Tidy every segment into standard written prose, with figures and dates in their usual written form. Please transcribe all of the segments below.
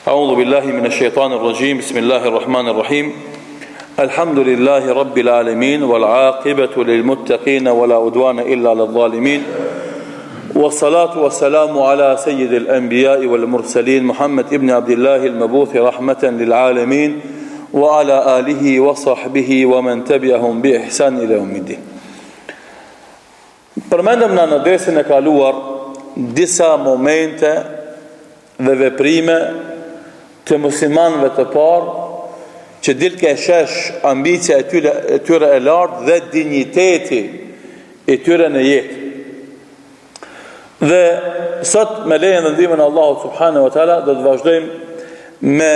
أعوذ بالله من الشيطان الرجيم بسم الله الرحمن الرحيم الحمد لله رب العالمين والعاقبة للمتقين ولا عدوان إلا للظالمين والصلاة والسلام على سيد الأنبياء والمرسلين محمد ابن عبد الله المبعوث رحمة للعالمين وعلى آله وصحبه ومن تبعهم بإحسان إلى يوم الدين. Përmendëm në desin e kaluar disa momente dhe veprime të muslimanëve të parë që dilke shesh ambicia e tyre e lartë dhe digniteti e tyre në jetë. Dhe sot me lejen dhe ndihmën e Allahut subhanahu wa taala do të vazhdojmë me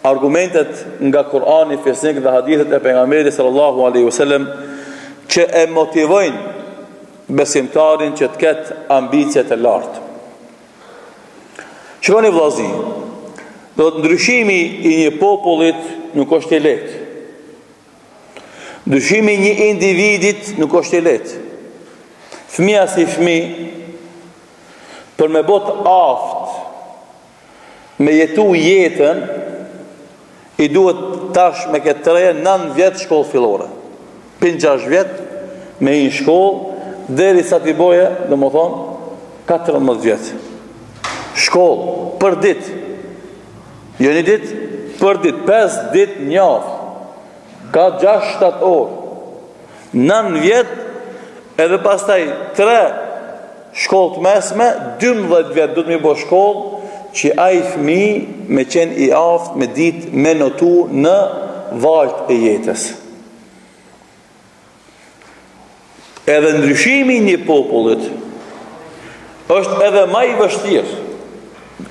argumentet nga Kurani, Fesnik dhe hadithet e pejgamberit sallallahu alaihi wasallam që e motivojnë besimtarin që të ketë ambicje të lartë. Shikoni vëllazë, do të ndryshimi i një popullit nuk është i lehtë. Ndryshimi i një individit nuk është i lehtë. Fëmia si fëmijë, për me bot aft, me jetu jetën, i duhet tash me këtë 9 vjet shkollë fillore. 5-6 vjet me i shkollë, deri sa t'i boje, dhe më thonë, 14 vjet. Shkollë, për dit. Jo një dit, për dit. 5 dit një javë. Ka 6-7 orë. 9 vjet, edhe pastaj 3 shkollë të mesme, 12 vjet du të mi bo shkollë, që ai fëmi me qenë i aftë, me dit, me notu në valt e jetës. Edhe ndryshimi një popullit është edhe ma i vështirë.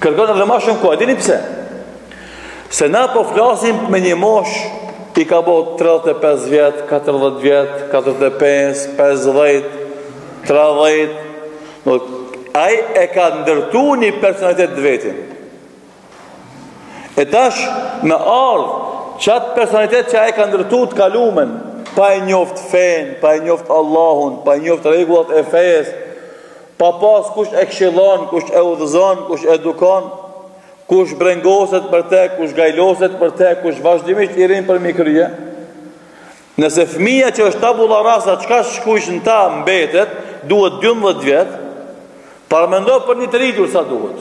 Kërkon edhe ma shumë kohë. Dini pse? Se na po flasim me një mosh i ka bo 35 vjet, 40 vjet, 45, 50, 30. Ai e ka ndërtu një personalitet të vetin. E tash me ardhë qatë personalitet që ai ka ndërtu të kalumen, pa e njoft fen, pa e njoft Allahun, pa e njoft rregullat e fesë, pa pas kush e këshillon, kush e udhëzon, kush edukon, kush brengoset për te, kush gajloset për te, kush vazhdimisht i rinë për mikrije. Nëse fëmia që është tabula rasa, çka shkush në ta mbetet, duhet 12 vjet, parmendo për një të rritur sa duhet.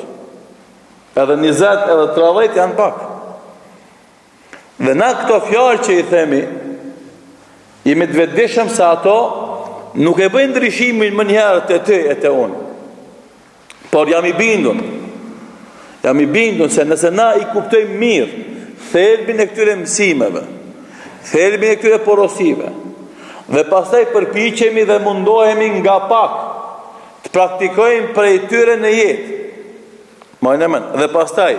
Edhe 20, edhe 30 janë pak. Dhe na këto fjalë që i themi, jemi të vetëdijshëm se ato nuk e bëjnë ndryshimin më njëherë të ty e të unë. Por jam i bindun se nëse na i kuptojmë mirë thelbin e këtyre mësimeve, thelbin e këtyre porosive, dhe pastaj përpiqemi dhe mundohemi nga pak të praktikojmë prej tyre në jetë. Dhe pastaj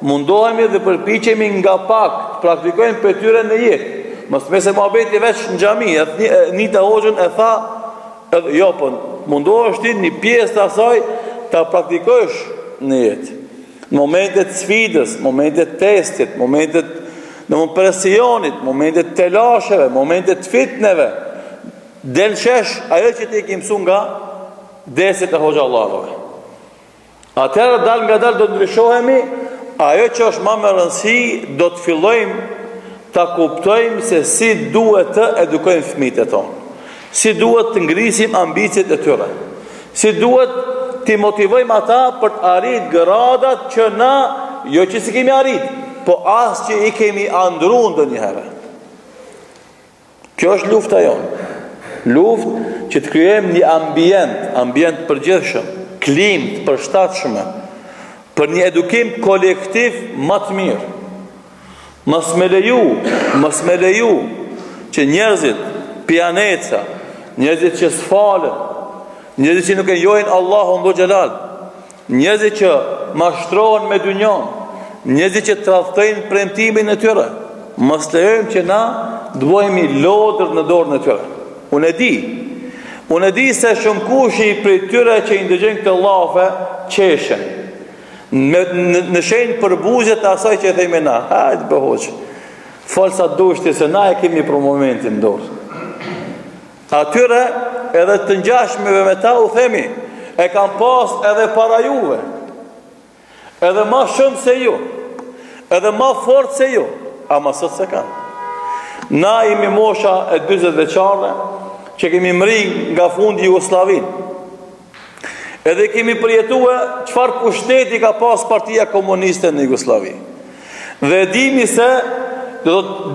mundohemi dhe përpiqemi nga pak të praktikojmë prej tyre në jetë. Mos me se muhabeti veç në xhami, një të hoxhën e tha, jo, po mundohesh ti një pjesë të asaj ta praktikosh në jetë. Në momentet sfidës, momentet testit, momentet në presionit, momentet të lasheve, momentet fitneve, del shesh ajo që ti ke mësuar nga desit e hoxha Allahove. Atëherë dal nga dal do të ndryshohemi, ajo që është më e rëndësi do të fillojmë ta kuptojmë se si duhet të edukojmë fëmijët e tonë, si duhet të ngrisim ambicjet e tyre, si duhet të motivojmë ata për të arrit gradat që na, jo që si kemi arrit, po as që i kemi andruar ndonjëherë. Kjo është lufta jonë. Luftë që të krijojmë një ambient përgjithshëm, klimë të përshtatshme për një edukim kolektiv më të mirë. Mos me leju që njerëzit pianeca, njerëzit që s'falen, njerëzit që nuk e njohin Allahun dhu xhelal, njerëzit që mashtrohen me dynjon, njerëzit që tradhtojnë premtimin e tyre, mos lejojmë që na të bëhemi lodër në dorën e tyre. Unë e di se shumë kushi prej tyre që i ndëgjojnë këtë llafe qeshen. Në shenjë për buzët asaj që e thejme na, hajtë bëhoqë, falë sa dushti se na e kemi për momentin dorë. Atyre edhe të ngjashmeve me ta u themi, e kam pas edhe para juve, edhe ma shumë se ju. edhe ma fort se ju, ama sot se kanë. Na imi mosha e 20 veçare që kemi mri nga fundi Jugoslavin. Edhe kemi përjetue çfarë pushteti ka pas Partia Komuniste në Jugoslavi. Dhe dimi se do të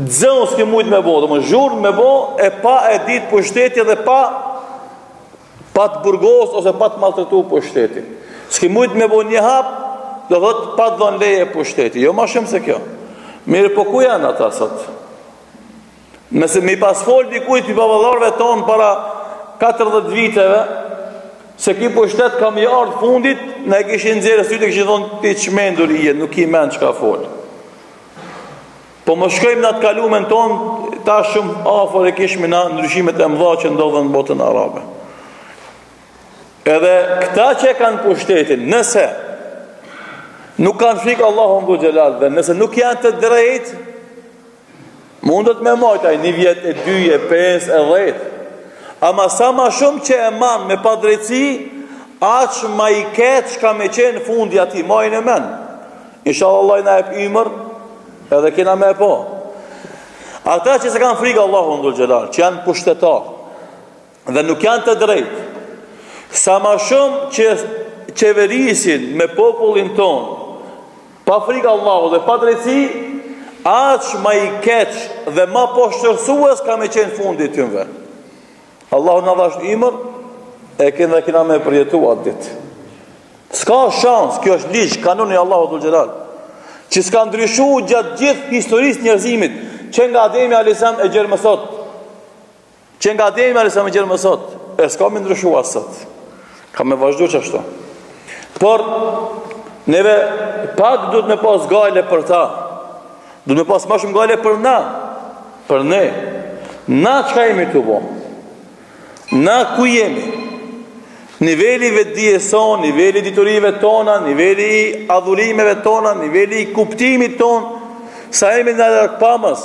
dzënë s'ke mujt me bo, do më zhurë me bo e pa e dit pushteti dhe pa të burgos ose pa të maltretu pushteti. S'ke mujt me bo një hap, do dhët pa të dhon leje pushteti. Jo ma shumë se kjo. Mirë, po ku janë ata sot? Nëse mi pas fol dikujt për baballarëve tonë para 40 viteve, se ki pushtet kam i ardhë fundit, ne kishin nxjerrë sytë e kishin thonë ti çmendur i jetë, nuk i men çka fol. Po më shkojmë në atë kalumen tonë, ta shumë afër e kishme na ndryshimet e mëdha që ndodhen në botën arabe. Edhe këta që kanë pushtetin, nëse nuk kanë frikë Allahun dhu xhelal dhe nëse nuk janë të drejtë, mundet me majtaj 1 vjet, e 2, e 5, e 10. Ama sa ma shumë që e man me padrejtësi, aq ma i ketë që ka me qenë fundi ati, majnë e men. Inshallah Allah i na e pëmër, edhe kena me po. Ata që se kanë frikë Allahun dhul xhelal, që janë pushtetar, dhe nuk janë të drejtë, sa ma shumë që qeverisin me popullin ton, pa frikë Allahu dhe pa drejtësi, aq ma i keq dhe ma poshtërsues ka me qenë fundi tënve. Allahu na dhash imër, e kena me përjetu atë ditë. S'ka shans, kjo është ligj, kanoni Allahu dhul xhelal, që s'ka ndryshu gjatë gjithë historisë njerëzimit, që nga Ademi a.s. e gjerë mësot. Që nga Ademi a.s. e gjerë mësot, e s'ka me ndryshu asët. Ka me vazhdu që ashtu. Por, neve pak du të me pas gajle për ta, du me pas ma shumë gale për na, për ne. Na qka jemi të bo? Na ku jemi? Niveli vetdije son, niveli diturive tona, niveli i adhurimeve tona, niveli i kuptimit ton, sa jemi në lërkpamës,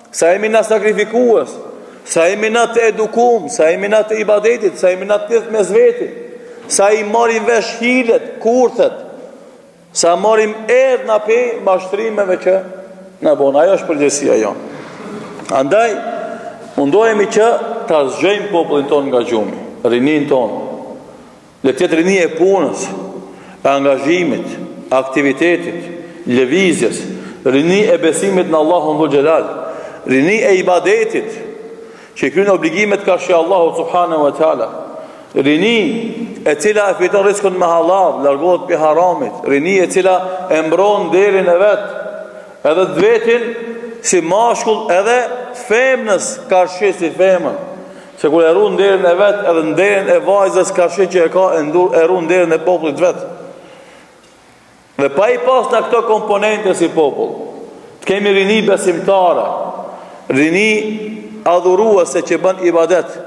sa jemi në sakrifikuës, sa jemi në të edukum, sa jemi në të ibadetit, sa jemi në të tithë me zveti, sa i marim vesh hilet, kurthet, sa marim erdh në pe mashtrimeve që në bon, ajo është përgjësia jonë. Andaj, mundohemi që ta zgjojmë popullin ton nga gjumi, rinin ton, dhe tjetë rini e punës, e angazhimit, aktivitetit, lëvizjes, rini e besimit në Allahun dhul xhelal, rini e ibadetit, që i kryen obligimet ka shi Allahu subhanahu wa taala, rini e cila e fiton rizkun me halal, largohet pi haramit, rini e cila e mbron derin e vet, edhe të vetin si mashkull, edhe femnës karshi si femën, se kur e ru në derën e vet, edhe në derën e vajzës karshi që e ka, e ru në derën e popullit vet. Dhe pa i pas në këto komponente si popull, të kemi rini besimtare, rini adhuruese që bën ibadet,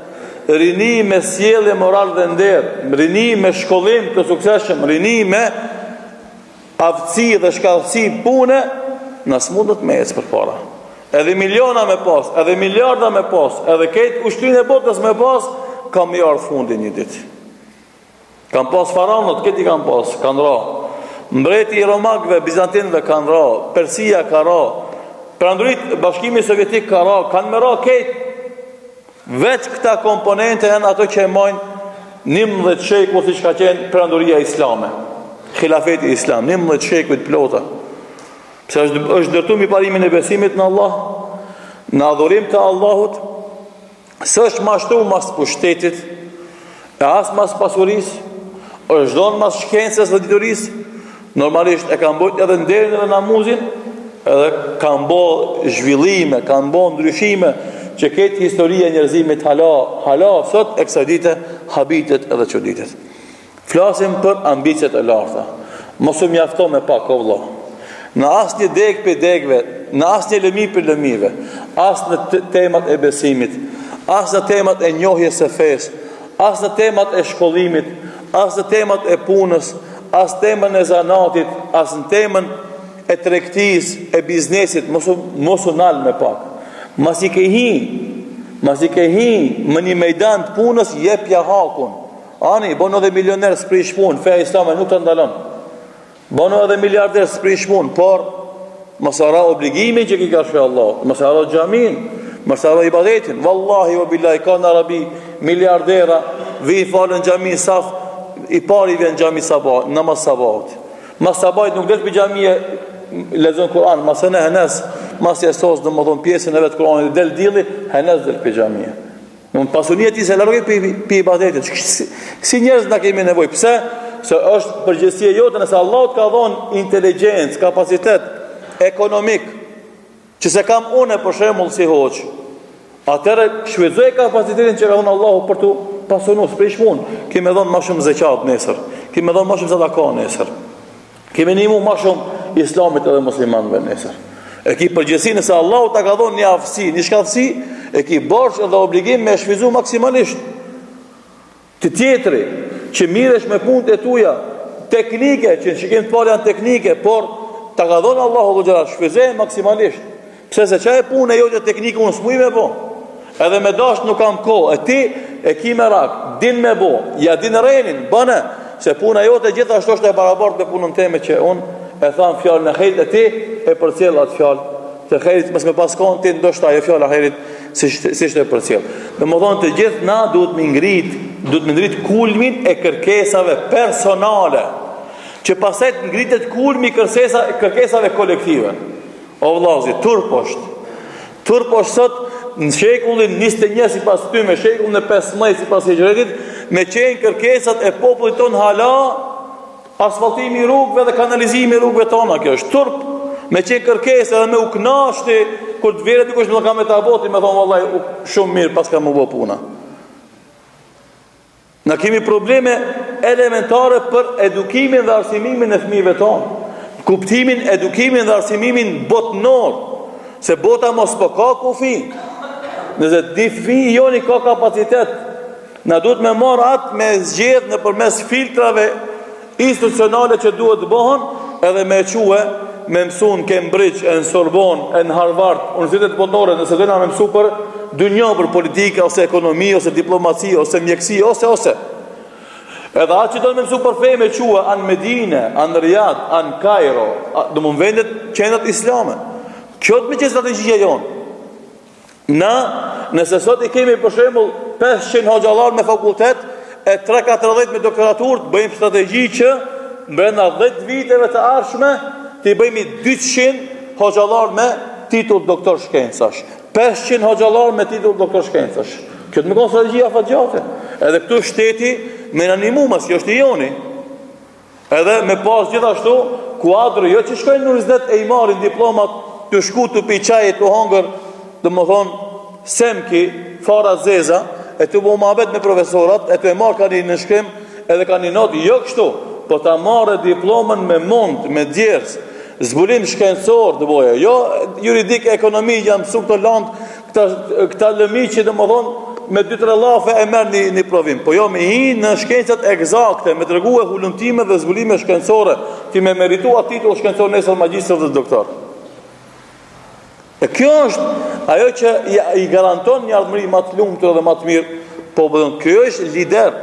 rini me sjellje moral dhe nder, rini me shkollim të suksesshëm, rini me aftësi dhe shkallësi pune, nësë mundët me ecë për para. Edhe miliona me pas, edhe miliarda me pas, edhe ketë ushtrin e botës me pas, kam i ardhë fundi një ditë. Kam pas faranët, këti kam pas, kanë ra. Mbreti i Romakëve, Bizantinëve kanë ra, Persia ka ra, Perandorit Bashkimi Sovjetik ka ra, kanë me ra ketë. Veç këta komponente janë ato që e mojnë 11 shekull si që ka qenë perandoria islame, khilafeti islam, 11 shekull plota. Pse është dërtu mi parimin e besimit në Allah, në adhurim të Allahut, së është mashtu mas pushtetit, e as mas pasuris, është donë mas shkencës dhe dituris, normalisht e kanë bojt edhe nderin edhe namuzin, edhe kanë bo zhvillime, kanë bo ndryshime, që ketë historie njerëzimit hala sot e kësa dite habitet edhe qoditet. Flasim për ambicet e larta, mosu mjafto me pak o vëllah. Në asë një deg për degve, në asë një lëmi për lëmive, asë në temat e besimit, asë në temat e njohjes së fesë, asë në temat e shkollimit, asë në temat e punës, asë temën e zanatit, asë në temën e tregtis, e biznesit, mosu nalë me pak. Mas i ke hi më një mejdan të punës, jepja hakun. Ani, bono dhe milioner së prish punë, feja islame nuk të ndalon. Bono edhe miliarder së prish punë, por mos haro obligimin që ki ka shpe Allah, mos haro xhamin, mos haro ibadetin. Wallahi wa billahi ka në Arabi miliardera vi falën xhamin saf, i pari vjen xhami sabah, namaz sabahut. Mas sabahit nuk del për xhamie lexon Kur'an, mas në henes, mas jesos domethën pjesën e vet Kur'anit del dilli, henes del për xhamie. Në pasunia ti se largoj për ibadetit. Si njerëz na kemi nevojë. Pse? Se është përgjegjësia jote nëse Allah të ka dhënë inteligjencë, kapacitet ekonomik, që se kam unë për shembull si hoç. Atëherë shfrytëzoj kapacitetin që ka dhënë Allahu për të pasunuar për punë. Kemë dhënë më shumë zekat nesër. Kemë dhënë më shumë sadaka nesër. Kemë nimu më shumë islamit edhe muslimanëve nesër. E ki përgjegjësi nëse Allahu ta ka dhënë një aftësi, një shkallësi, e ki borx edhe obligim me shfrytëzu maksimalisht. Të tjetri që miresh me punët e tuja teknike, që në shikim të parë janë teknike, por ta ka dhënë Allahu dhe gjërat, shfrytëzoje maksimalisht. Pse se çaj punë jote teknike unë s'muj me bo. Edhe me dash nuk kam kohë. E ti e ki merak, din me bo, ja din rrenin, bëne, se puna jote gjithashtu është e barabartë me punën teme që unë e tham fjalën e xherit e ti e përcjell atë fjalë të xherit, mos me paskon ti ndoshta ajo fjala e xherit si është e përcjell. Domethënë të gjithë na duhet me ngrit kulmin e kërkesave personale, që pastaj të ngritet kulmi i kërkesave kolektive. O vëllazë, turp është sot në shekullin 21 sipas ty, me shekullin e 15 sipas hijretit, me qenë kërkesat e popullit ton hala asfaltimi i rrugëve dhe kanalizimi i rrugëve tona. Kjo është turp, me qenë kërkesë edhe me u knashti kur të vjerë dikush me kamë ta boti, me thonë vallahi shumë mirë pas ka më bë puna. Na kemi probleme elementare për edukimin dhe arsimimin e fëmijëve tonë. Kuptimin, edukimin dhe arsimimin botnor, se bota mos po ka kufi. Nëse di fëmijë joni ka kapacitet, na duhet me marr atë me zgjedh nëpërmes filtrave institucionale që duhet të bëhen, edhe me quhe me mësu në Cambridge, në Sorbonne, në Harvard, universitetet botnore, nëse do na me mësu për dynjë, për politikë, ose ekonomi, ose diplomaci, ose mjekësi, ose. Edhe atë që do me mësu për fe me quhe anë Medine, anë Riyadh, anë Kairo, do më vendet qendrat islame. Kjo të me që strategjia jonë. Na, nëse sot i kemi për shembull 500 hoxhallar me fakultet, e 3-4 me doktoratur, të bëjmë strategji që brenda 10 viteve të ardhshme të bëjmë 200 hoxhallar me titull doktor shkencash, 500 hoxhallar me titull doktor shkencash. Kjo të më konë strategjia fatgjate. Edhe këtu shteti me në animu, mas jo është i joni. Edhe me pas gjithashtu kuadrë, jo që shkojnë në universitet e i marin diplomat të shku të pi qajit të hongër, dhe më thonë semki, fara zeza, e të bu mabet me profesorat, e të e marë ka një në shkrim, edhe ka një notë, jo kështu, po ta marë diplomën me mund, me djerës, zbulim shkencor të boja, jo juridik, ekonomi, jam mësu këtë landë, këta lëmi që dhe më thonë, me 2-3 lafe e merë një provim, po jo me hi në shkencat egzakte, me të regu e hullumtime dhe zbulime shkencore, ti me meritua titull shkencor nesër magjistër dhe doktor. E kjo është ajo që i garanton një ardhmëri më të lumtur dhe më të mirë popullin. Kjo është lider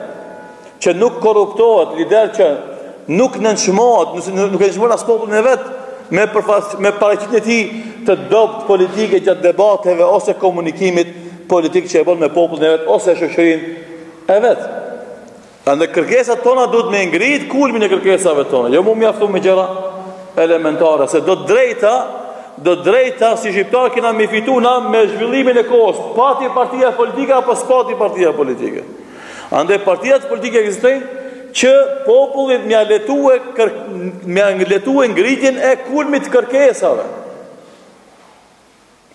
që nuk korruptohet, lider që nuk nënçmohet, nuk e nënçmon as popullin e vet me paraqitjen e tij të dobët politike gjatë debateve ose komunikimit politik që e bën me popullin e vet ose shoqërinë e vet. Andaj kërkesat tona duhet me ngrit kulmin e kërkesave tona. Jo më mjafton me gjëra elementare, se do drejta si shqiptar kena me fitu na me zhvillimin e kohës, pati partia politike apo s'pati partia politike. Andaj partijat politike ekzistojnë që popullit mja letue ngritjen e kulmit të kërkesave.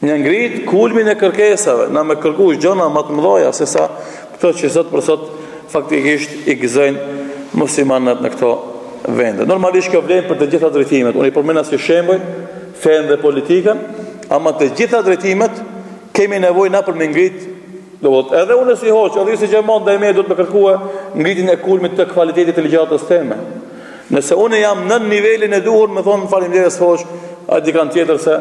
Mja ngrit kulmin e kërkesave, na me kërkush gjëna më të mëdha se sa këto që sot për sot faktikisht i gëzojnë muslimanët në këto vende. Normalisht kjo vlen për të gjitha drejtimet. Unë i përmenda si shembull fen dhe politikën, ama të gjitha drejtimet kemi nevojë na për me ngrit, edhe unë si hoç, edhe si xhamat ndaj me do të më kërkua ngritjen e kulmit të cilësisë të ligjëratës teme. Nëse unë jam në nivelin e duhur, më thon faleminderit hoç, a di kan tjetër se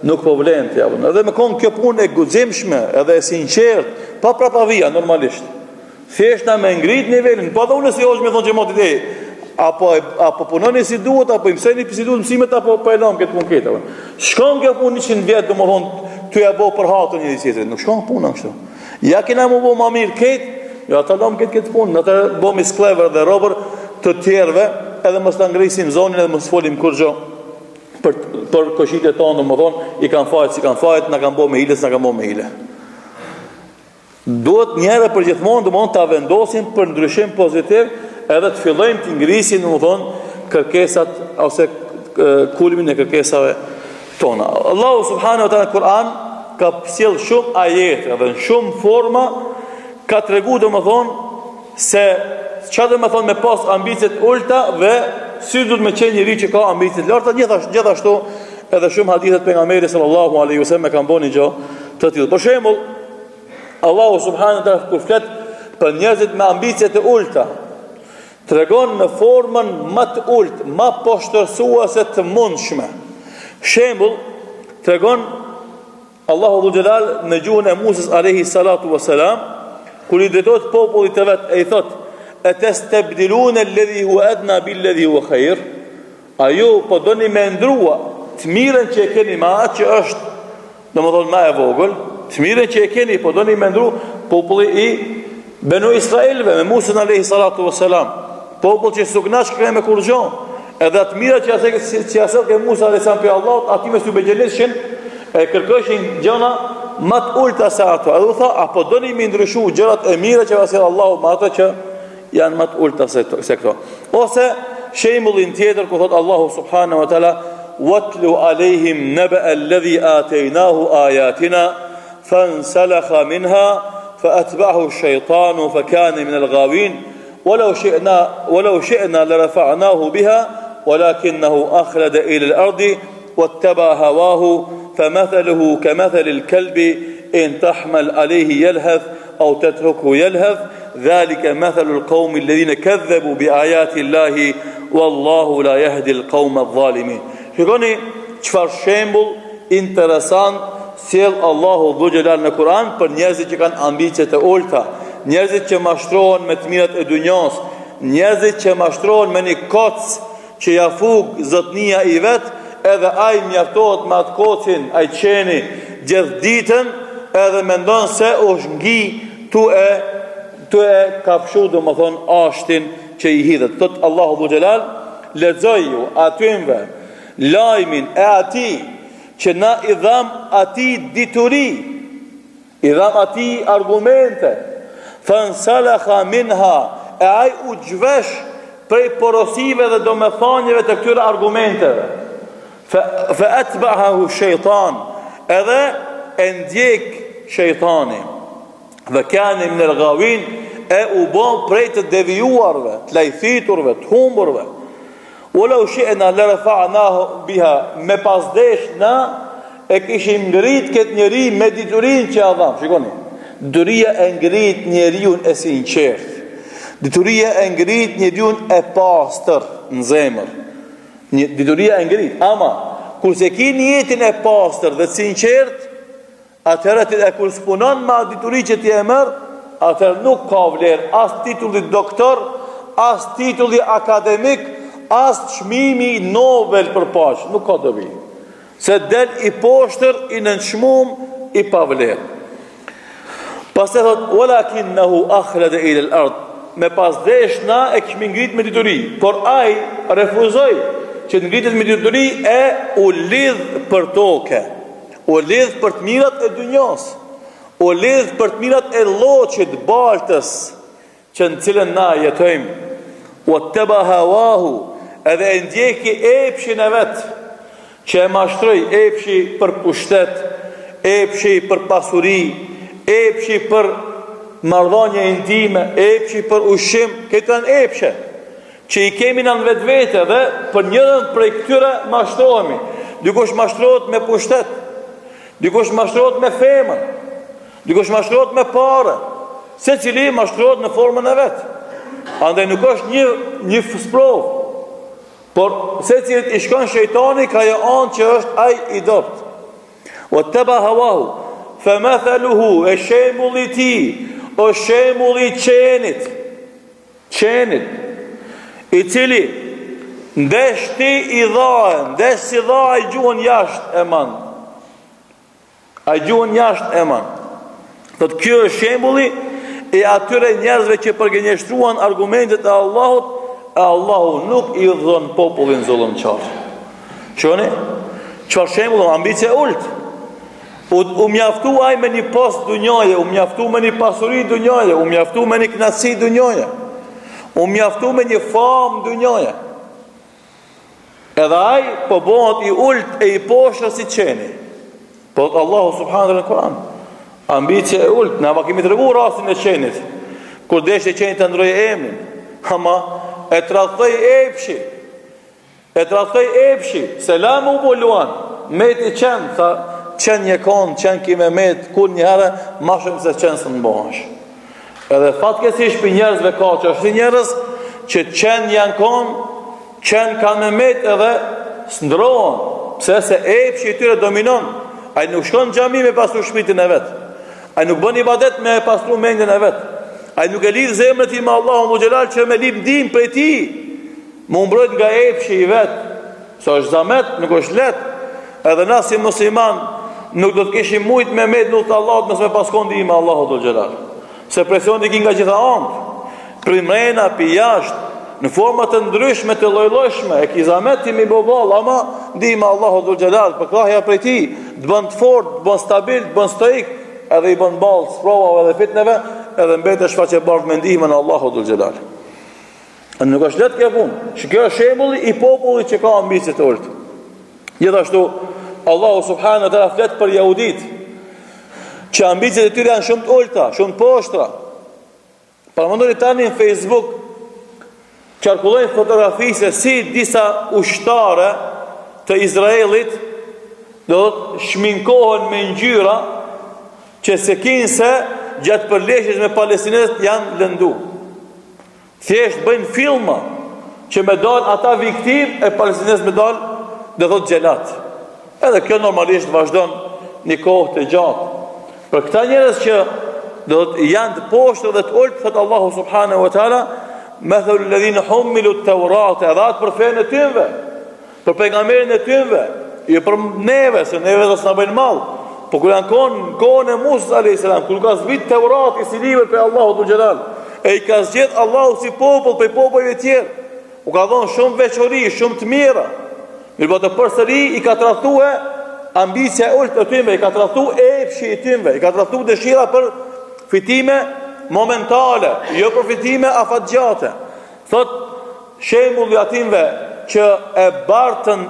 nuk po vlen të javën. Edhe me kon kjo punë e guximshme, edhe e sinqert, pa prapavia normalisht. Thjesht na me ngrit nivelin, po edhe unë si hoç më thon xhamat ide. apo punoni si duhet, apo i mësoni si duhet mësimet, apo po e lëm këtë punë këtë. Shkon kjo punë 100 vjet, domethënë ty e bë për hatën një tjetër. Nuk shkon puna kështu. Ja kena më bë më mirë këtë, jo ata lëm këtë punë, ata bëmi sklever dhe robër të tjerëve, edhe mos ta ngrisim zonin edhe mos folim kurrë për koshitët tonë, domethënë i kanë fajt si kanë fajt, na kanë bë me hile, na kanë bë me hile. Duhet njëherë për gjithmonë domethënë ta vendosim për ndryshim pozitiv, edhe të fillojmë të ngrisim domethënë kërkesat ose kulmin e kërkesave tona. Allahu subhanahu wa taala në Kur'an ka sjell shumë ajete dhe në shumë forma ka treguar domethënë se çfarë domethënë me pas ambicet ulta dhe si duhet me qenë njëri që ka ambicet larta, gjithashtu edhe shumë hadithet pejgamberit sallallahu alaihi wasallam kanë bënë gjë të tillë. Për shembull, Allahu subhanahu wa taala kur flet për njerëzit me ambicie të ulta, tregon në formën më të ultë, më poshtërsuese të mundshme. Shembull, tregon Allahu Dhul Jalal në gjuhën e Musës alayhi salatu wassalam, kur i drejtohet popullit të vet, e i thot: "Atastabdiluna alladhi huwa adna billadhi huwa khair?" A ju po doni me ndrua të mirën që e keni me atë që është domethënë më e vogël, të mirën që e keni po doni me ndru populli i Benu Israilve me Musën alayhi salatu wassalam. Popull që suknash kërë me kur gjon, edhe atë mira që asel ke Musa dhe samë për Allah, ati me së begjenishin, e kërkëshin gjëna më të ulta se ato. Edhe u tha, apo doni mi ndryshu gjërat e mira që asel Allah, më ato që janë më të ulta se këto. Ose, shembullin tjetër, ku thot Allahu subhanahu wa ta'ala, "Watlu alejhim nebe alladhi atejnahu ayatina, fansalakha minha, fa atba'hu shaytanu, fa kane min al-ghawin, ولو شئنا لرفعناه بها ولكنه أخلد إلى الأرض واتبع هواه فمثله كمثل الكلب إن تحمل عليه يلهث أو تتركه يلهث ذلك مثل القوم الذين كذبوا بآيات الله والله لا يهدي القوم الظالمين. Shikoni çfarë shembull interesant sjell Allahu Dhul Jalal në Kur'an për njerëzit që kanë ambicie të ulta, njerëzit që mashtrohen me të mirat e dunjos, njerëzit që mashtrohen me një koc që ja fug zotnia i vet, edhe ai mjaftohet me atë kocin, ai qeni gjithë ditën, edhe mendon se është ngi tu e kafshu domethën ashtin që i hidhet. Thot Allahu Dhul Jalal, lexoju atyve lajmin e atij që na i dham atij dituri, i dham atij argumente, fansalakha minha, e ai u gjvesh prej porosive dhe domethënieve të këtyre argumenteve. Fa atba'ahu shaytan, edhe e ndjek shejtani. Dhe kanë min al-ghawin, e u bën prej të devijuarve, të lajfiturve, të humburve. Walau shi'na la rafa'nahu biha, me pasdesh na e kishim ngrit këtë njeri me diturinë që adham. Shikoni, dituria e ngrit njeriu e sinqert. Dituria e ngrit njeriu e pastër në zemër. Dituria e ngrit, ama kurse ki një jetin e pastër dhe sinqert, atëherë ti e kur spunon me dituri që ti e merr, atëherë nuk ka vlerë as titulli doktor, as titulli akademik, as çmimi Nobel për paqe, nuk ka dobi. Se del i poshtër, i nënçmuar, i pavlerë. Pastaj thot walakinnahu akhlada ila al-ard, me pasdesh na e kemi ngrit me dituri, por ai refuzoi që të ngritet me dituri e u lidh për tokë, u lidh për të mirat e dunjos, u lidh për të mirat e lloçit baltës që në cilën na jetojmë. Wattaba hawahu, edhe e ndjeki epshin e vet, që e mashtroi epshi për pushtet, epshi për pasuri, epshi për marrëdhënie intime, epshi për ushqim, këto janë epshe që i kemi në vetë vete dhe për njërën prej këtyre mashtrohemi. Dikush mashtrohet me pushtet, dikush mashtrohet me femën, dikush mashtrohet me parë, se cili mashtrohet në formën e vetë. Andaj nuk është një sprov, por se cilit i shkon shejtani ka jo anë që është ai i dopt. O teba hawahu, fe mathaluhu, e shembulli ti, o shembulli qenit, i cili ndesh ti i dhaë, ndesh si dhaë i gjuhën jashtë e man. A i gjuhën jashtë e man. Thot kjo është shembulli e atyre njerëzve që përgënjeshtruan argumentet e Allahut, e Allahu nuk i dhën popullin zullumçar. Qëni? Çfarë shembull, ambicie ult. U mjaftu ai me një post dunjaje, u mjaftu me një pasuri dunjaje, u mjaftu me një kënaqësi dunjaje, u mjaftu me një famë dunjaje. Edhe ai po bëhet i ult e i poshtë si qeni. Po Allahu subhanahu wa Kur'an. Ambicia e ult, na kemi treguar rastin e qenit. Kur deshte qeni të ndrojë emrin, ama e tradhtoi epshi. E tradhtoi epshi, selamu buluan, meti qen, tha qen një kon, qen kime met, kur një herë ma shumë se qen së në bëhash. Edhe fatkesish për njerëzve ka që është njerëz që qen janë kon, qen kanë me met edhe sëndrohen, pse se epshi i tyre dominon. Ai nuk shkon në xhami me pastru shpirtin e vet. Ai nuk bën ibadet me pastru mendjen e vet. Ai nuk e lidh zemrën e tij me Allahun xhelal që me lip ndim prej tij. Më mbrojt nga epshi i vet. Sa është zamet, nuk është let. Edhe na si musliman nuk do të kishim mujt me nuk të Allahut nëse me paskon ndihmë Allahut xhelal. Se presioni ki nga gjitha anët. Primrena, pi jashtë, në forma të ndryshme, të lloj-llojshme, e ki zamet ti mi boball, ama ndihmë Allahut xhelal, për krahja prej tij, të bën të fortë, të bën stabil, të bën stoik, edhe i bën ballë sprovave dhe fitneve, edhe mbetesh faqe bardhë me ndihmën e Allahut xhelal. Nuk është letë kjo punë. Kjo është shembulli i popullit që ka ambicie të ulët. Gjithashtu Allahu subhanahu wa taala flet për jehudit, që ambiciet e tyre janë shumë të ulta, shumë të poshtra. Paramendoni tani në Facebook qarkullojnë fotografi se si disa ushtare të Izraelit do të shminkohen me ngjyra që se kinë se gjatë përleshjes me palestinezët janë lëndu. Thjesht bëjnë filma që me dalë ata viktim e palestinezët me dalë dhe thot gjelat. Edhe kjo normalisht vazhdon një kohë të gjatë. Për këta njerëz që do të janë të poshtë dhe të ulët, thot Allahu subhanahu wa taala, mathalu alladhina humilu at-taurata, edhe atë për fenë e tyre, për pejgamberin e tyre, jo për neve, se neve do të na bëjnë mall. Po kur janë kohën e Musa alayhis salam, kur ka zbrit Teurati si libër për Allahu xhelal, e i ka zgjedh Allahu si popull për popujve të tjerë. U ka dhënë shumë veçori, shumë të mira. Mirë, të përsëri i ka tradhtuar ambicia e ulët të tyre, i ka tradhtuar epshi i tyre, i ka tradhtuar dëshira për fitime momentale, jo për fitime afatgjate. Thot shembulli atinve që e bartën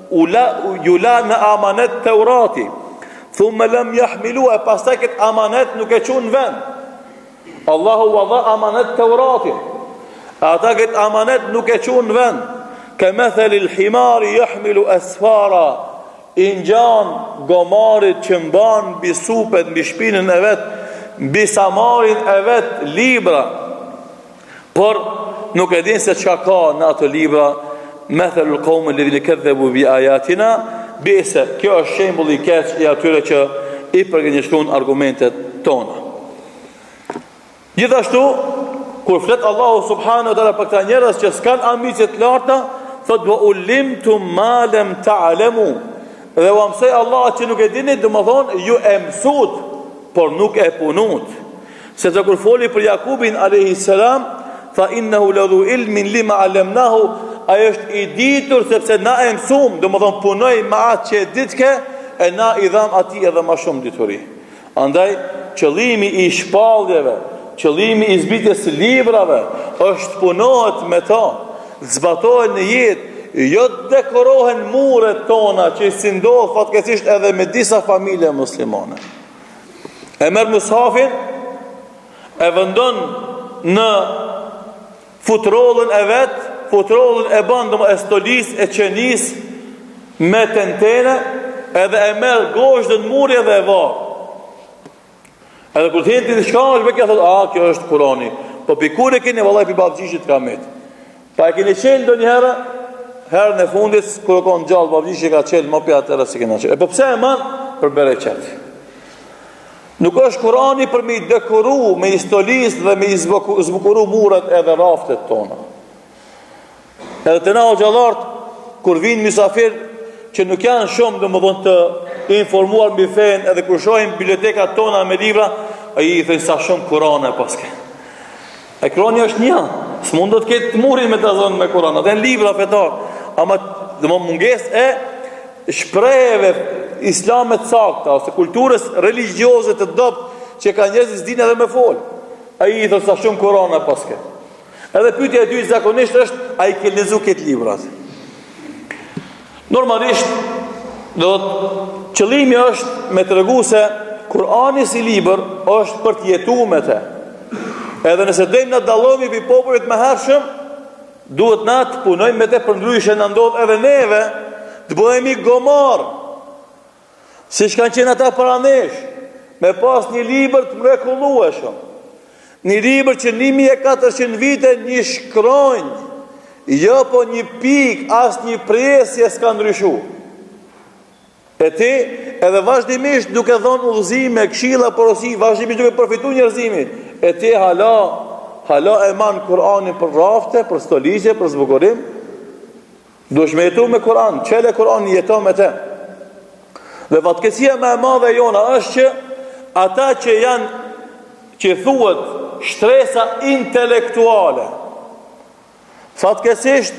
ula në amanet Teurati, thumë lëm jahmilu, e pastaj këtë amanet nuk e qunë vend. Allahu wa dha amanet Teurati, ata këtë amanet nuk e qunë vend. Ka metheli l'himari jahmilu esfara, ingjan gomarit që mban bi supet, bi shpinën e vet, bi samarin e vet libra, por nuk e din se çka ka në ato libra. Methelu l'qawmi alladhina kadhabu bi ayatina, bise, kjo është shembulli i keq i atyre që i përgënjeshtrojnë argumentet tona. Gjithashtu, kur flet Allahu subhanahu wa taala për këta njerëz që s'kan ambicie të larta, thot wa ulimtum ma lam ta'lamu, dhe u mësoi Allah që nuk e dini, domethënë ju e mësuat, por nuk e punut. Se të kur foli për Jakubin alayhis salam, fa innahu ladhu ilmin lima allamnahu, ajo është i ditur sepse na e mësum, domethënë punoj me atë që e ditke, e na i dham atij edhe më shumë dituri. Andaj qëllimi i shpalljeve, qëllimi i zbritjes së librave është punohet me to, zbatohen në jetë, jo të dekorohen muret tona që si ndodh fatkeqësisht edhe me disa familje muslimane. E merr mushafin, e vendon në futrollën e vet, futrollën e bën e stolis, e qenis me tentene, edhe e merr goshtën muri dhe e varr. Edhe kur thënë ti diçka, është bëkja thotë, kjo është Kurani. Po pikur e keni vallahi pi babgjishit kamet. Pa e keni qenë ndonjëherë, herën e fundit kur ka ngjall babgjishi ka qenë më pi atëra si kena qenë. E po pse e man? Për bereqet. Nuk është Kurani për me i dekoru, me i stolis dhe me i zbukuru muret edhe raftet tona. Edhe të na o gjallart, kur vinë misafir që nuk janë shumë domethënë të informuar mbi fen, edhe kur shohin bibliotekat tona me libra, ai i thënë sa shumë Kur'an e paske. E Kur'ani është një, s'mund do të ketë murin me të zonë me Kur'an, atë janë libra fetar, ama domethënë mungesë e shprehjeve islame të sakta ose kulturës religjioze të dobët që ka njerëzit s'dinë edhe me fol. Ai i thotë sa shumë Kur'an e paske. Edhe pyetja e dytë zakonisht është, a i ke lezu këtë librat? Normalisht, qëllimi është me të regu se Kur'ani si libër është për të jetu me te. Edhe nëse dojmë në dalomi për popullit me hershëm, duhet na të punojmë me te për ndryshe në ndodh edhe neve, të bëhemi gomar, si shkanë qenë ata para nesh, me pas një libër të mrekullueshëm. Një libër që 1400 vite një shkronjë, jo po një pik, as një presje s'ka ndryshu. E ti, edhe vazhdimisht duke dhonë udhëzime, këshilla, porosi, vazhdimisht duke përfitu njerëzimi, e ti hala e manë Kur'anin për rafte, për stolisje, për zbukurim, duesh me jetu me Kur'an, qele Kur'an jeto me te. Dhe fatkesia me e madhe jona është që ata që janë, që thuhet shtresa intelektuale, fatkesisht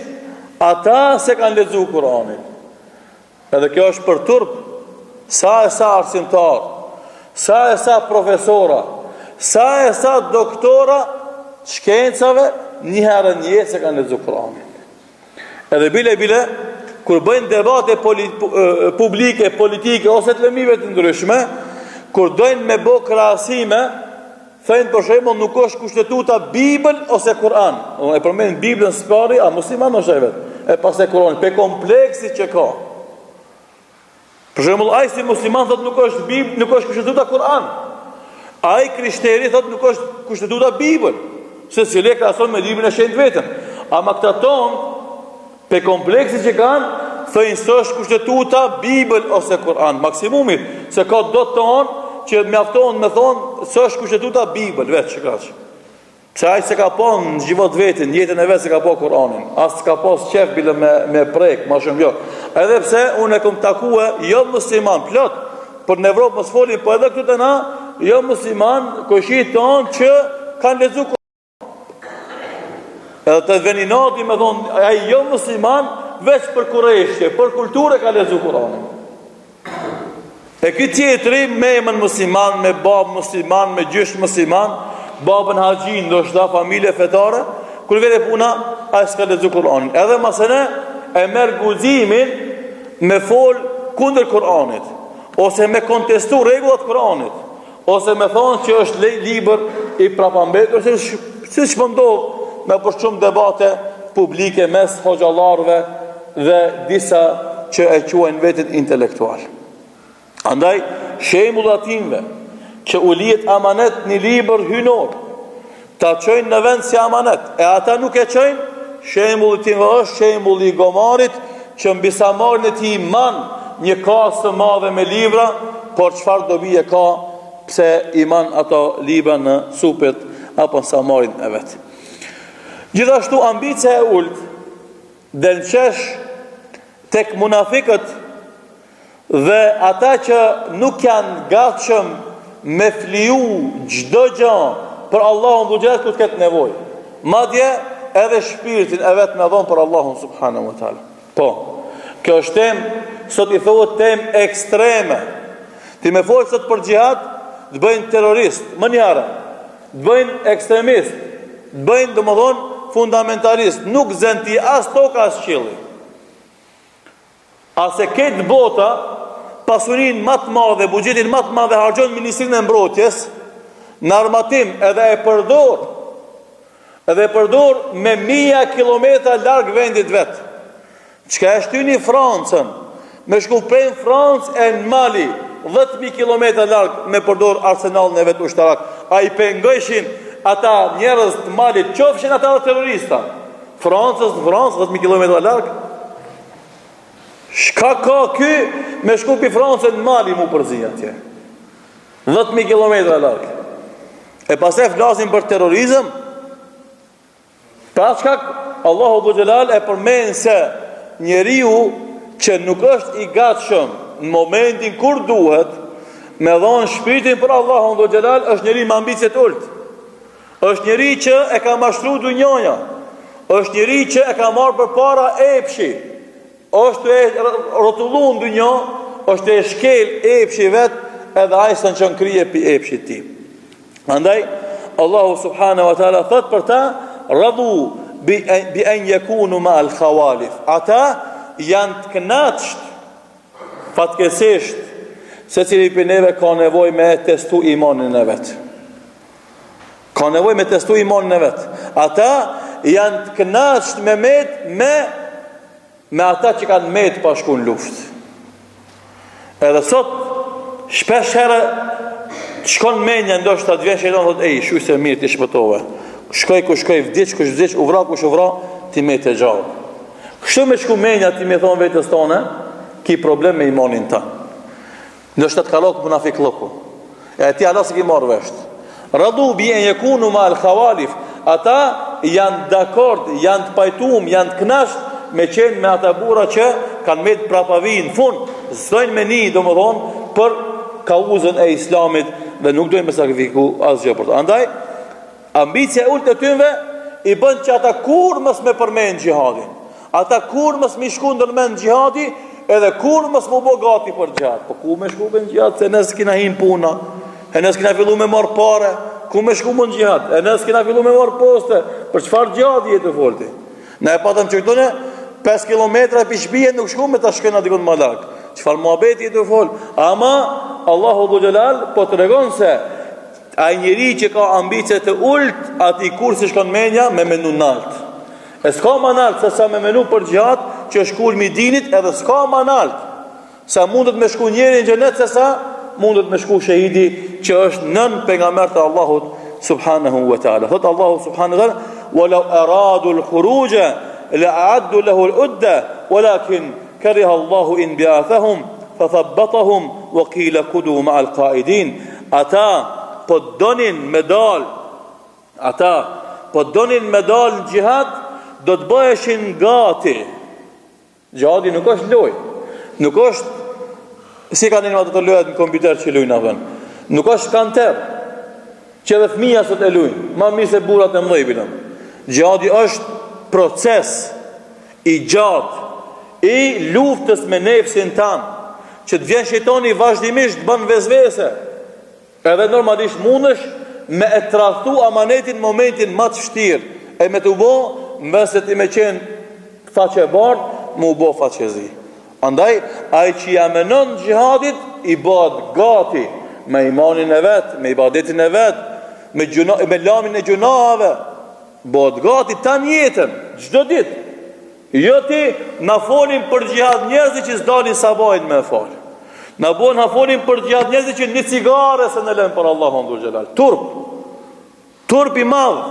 ata se kanë lexu Kur'anin. Edhe kjo është për turp, sa e sa arsimtar, sa e sa profesora, sa e sa doktora shkencave, një herë në jetë se kanë lexu Kur'anin. Edhe bile, kur bëjnë debate publike, politike, ose të lëmive të ndryshme, kur dojnë me bë krahasime, thënë për shembull nuk është kushtetuta Bibël ose Kur'an. E përmend Biblën spari, a musliman është ai vet. E pastaj Kur'ani, pe kompleksi që ka. Për shembull, ai si musliman thotë nuk është Bibël, nuk është kushtetuta Kur'an. Ai krishterë thotë nuk është kushtetuta Bibël, se si le krahason me librin e shenjtë vetëm. Ama këta ton, pe kompleksi që kanë, thënë se është kushtetuta Bibël ose Kur'an, maksimumi, se ka do të thonë që mjafton me thonë së është kushtetuta Bibël, vetë që kaqë. Pse ai se ka po në gjivot vetin, jetën e vetë se ka po Kur'anin, as ka po së qef bile me prek, ma shumë jo. Edhe pse unë e kom takue, jo musliman, plot, për në Evropë mos folin, po edhe këtë na, jo musliman, këshit tonë që kanë lezu Kur'anin. Edhe të veninati me thonë, ai jo musliman, veç për kureshje, për kulturë ka lezu Kur'anin. E këtë tjetëri me emën musliman, me babë musliman, me gjysh musliman, babën haqin, do shta familje fetare, kër vere puna, a e s'ka lezu Kur'anin. Edhe masene e merë guzimin me fol kundër Kur'anit, ose me kontestu regullat Kur'anit, ose me thonë që është libër i prapambetur, si shpëndohë me për shumë debate publike mes hoxalarve dhe disa që e quajnë vetit intelektual. Andaj, shembull atinve që u lihet amanet një libër hynor, ta çojnë në vend si amanet, e ata nuk e çojnë, shembulli atinve është shembulli i gomarit që mbi samarin e tij man një kasë të madhe me libra, por çfarë dobi e ka pse i man ato libra në supet apo samarin e vet. Gjithashtu ambicia e ult del qesh tek munafikët dhe ata që nuk janë gatshëm me fliu çdo gjë për Allahun buxhet kur të ketë nevojë. Madje edhe shpirtin e vet me dhon për Allahun subhanahu wa taala. Po, kjo është temë, sot i thuhet temë ekstreme. Ti më fol sot për xhihad, të bëjnë terrorist, më njëra. Të bëjnë ekstremist, të bëjnë domodin fundamentalist, nuk zën ti as toka as qielli. A se këtë bota pasurin më të madhe, buxhetin më të madhe harxhon Ministrinë e Mbrojtjes në armatim edhe e përdor me mija kilometra larg vendit vet. Çka e shtyni Francën, me shkullprejnë Francë e në Mali 10.000 kilometra larg me përdor arsenalin e vet ushtarak. A i pengojshin ata njerëz të Malit, qofshin ata terrorista. Francës 10.000 kilometra larg. Shka ka ky me shku pi Francën në Mali mu përzi atje 10.000 kilometra larg. E pas e flasin për terrorizëm, pra shka Allahu Dhu Gjelal e përmen se njeriu që nuk është i gatshëm në momentin kur duhet me dhonë shpirtin për Allahun Dhu Gjelal, është njeri me ambicie të ulët, është njeri që e ka mashtru dunjoja, është njeri që e ka marrë për para epshi, është e rotullu në dunjo, është e shkel epshi vetë, edhe ajsën që në krije për epshi ti. Andaj, Allahu Subhanahu wa Ta'ala thot për ta, radhu bi en yakunu ma al khawalif. Ata janë të kënaqur fatkesisht se cili për neve ka nevoj me testu imanin e vetë. Ka nevoj me testu imanin e vetë. Ata janë të kënaqur me ata që kanë met pa shku në luft. Edhe sot shpesh herë shkon menja, ndoshta të vjen shejtani thotë ej, shuj se mirë ti shpëtove. Shkoj ku shkoj, vdiq kush vdiq, u vra kush u vra, ti me të gjallë. Kështu me shku menja ti me thon vetes tonë, ki problem me imanin ta. Ndoshta të kalok munafik lloku. E ti Allah se ki marrë vesh. Radu bi an yakunu ma al khawalif. Ata janë dakord, janë të pajtuar, janë të kënaqur me qenë me ata burra që kanë me të prapavi në fund, zdojnë me një, do më thonë, për kauzën e islamit dhe nuk dojnë me sakrifiku asgjë për të. Andaj, ambicia e ulët e tyve i bën që ata kur mës me përmenë gjihadin, ata kur mës me shku ndërmen gjihadi, edhe kur mës mu bo gati për gjihad. Po ku me shku për gjihad, se nësë kina hin puna, e nësë kina fillu me marë pare, ku me shku për gjihad, e nësë kina fillu me marë poste, për qëfar gjihadi jetë të folti. Ne e patëm që këtune, 5 kilometra për shpije nuk shku me të shkena dikon më larkë. Qëfar muhabeti jetë të folë. Ama, Allahu Dhu Gjelal po të regon se a njëri që ka ambicet të ullt, ati kur si shkon menja me menu nalt. E s'ka ma nalt se sa me menu për gjatë që është kulmi dinit, edhe s'ka ma nalt sa mundet me shku njeri në gjenet, se sa mundet me shku shahidi që është nën pejgamber të Allahut Subhanahu wa ta'ala. Thot Allahu Subhanahu wa ta'ala, walau aradu l'khuruja la'addu lahu l'udda, walakin kariha Allahu in bi'athahum fathabbatahum wa qila kudu ma'al qaidin. Ata po donin me dal, ata po donin me dal në gjihad, do të bëheshin gati. Gjihadi nuk është loj, nuk është si kanë një ato të lojat në kompjuter që lujnë avën, nuk është kanter që dhe fëmija sot e lujnë, ma mirë se burat e mdhej bilëm. Gjihadi është proces i gjatë i luftës me nefsin tanë, që të vjen shejtani vazhdimisht të bën vezvese, edhe normalisht mundesh me e tradhtu amanetin momentin më të vështirë, e me të u bo, mbese ti me qenë faqe bardh, më u bo faqezi. Andaj, ai që ja menon gjihadit, i bëhet gati me imanin e vetë, me ibadetin e vetë, me lamin e gjunave, bëhet gati ta njetën, çdo ditë. Jo ti na folin për gjihad njerëzit që s'dalin sabajin me fal. Na bën na folin për gjihad njerëzit që një cigare se në lën për Allahun Dhul Xhelal. Turp i madh.